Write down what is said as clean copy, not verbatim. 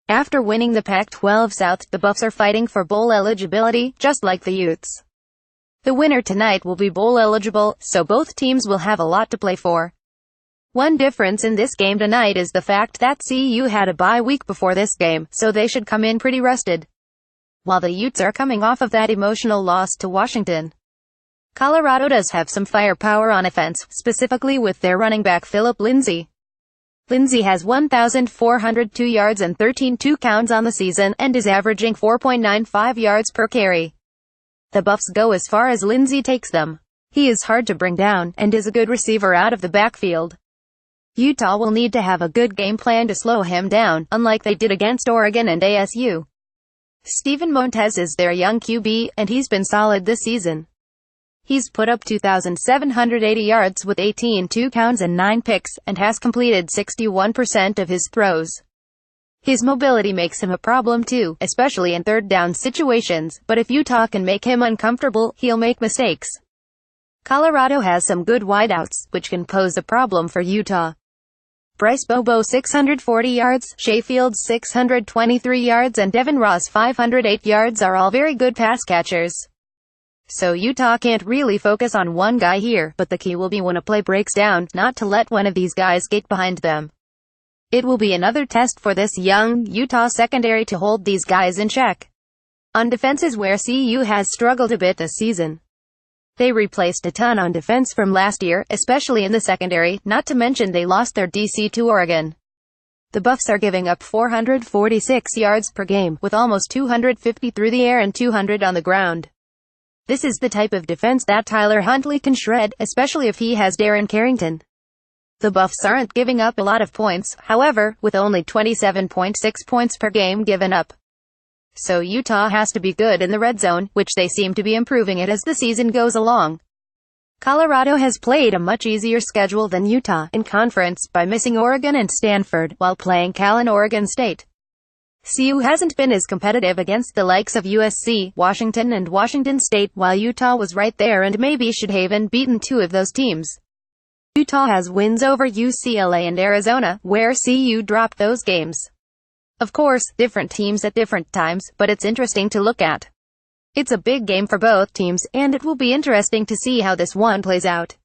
After winning the Pac12 South, the Buffs are fighting for bowl eligibility, just like the Utes. The winner tonight will be bowl eligible, so both teams will have a lot to play for. One difference in this game tonight is the fact that CU had a bye week before this game, so they should come in pretty rested. While the Utes are coming off of that emotional loss to Washington. Colorado does have some firepower on offense, specifically with their running back Phillip Lindsay. Lindsay has 1,402 yards and 13 touchdowns on the season, and is averaging 4.95 yards per carry. The Buffs go as far as Lindsay takes them. He is hard to bring down, and is a good receiver out of the backfield. Utah will need to have a good game plan to slow him down, unlike they did against Oregon and ASU. Steven Montez is their young QB, and he's been solid this season. He's put up 2,780 yards with 18 touchdowns and 9 picks, and has completed 61% of his throws. His mobility makes him a problem too, especially in third down situations, but if Utah can make him uncomfortable, he'll make mistakes. Colorado has some good wideouts, which can pose a problem for Utah. Bryce Bobo 640 yards, Shea Fields 623 yards and Devin Ross 508 yards are all very good pass catchers. So Utah can't really focus on one guy here, but the key will be when a play breaks down, not to let one of these guys get behind them. It will be another test for this young Utah secondary to hold these guys in check. On defense is where CU has struggled a bit this season. They replaced a ton on defense from last year, especially in the secondary, not to mention they lost their DC to Oregon. The Buffs are giving up 446 yards per game, with almost 250 through the air and 200 on the ground. This is the type of defense that Tyler Huntley can shred, especially if he has Darren Carrington. The Buffs aren't giving up a lot of points, however, with only 27.6 points per game given up. So Utah has to be good in the red zone, which they seem to be improving it as the season goes along. Colorado has played a much easier schedule than Utah in conference by missing Oregon and Stanford, while playing Cal and Oregon State. CU hasn't been as competitive against the likes of USC, Washington and Washington State, while Utah was right there and maybe should have beaten two of those teams. Utah has wins over UCLA and Arizona, where CU dropped those games. Of course, different teams at different times, but it's interesting to look at. It's a big game for both teams, and it will be interesting to see how this one plays out.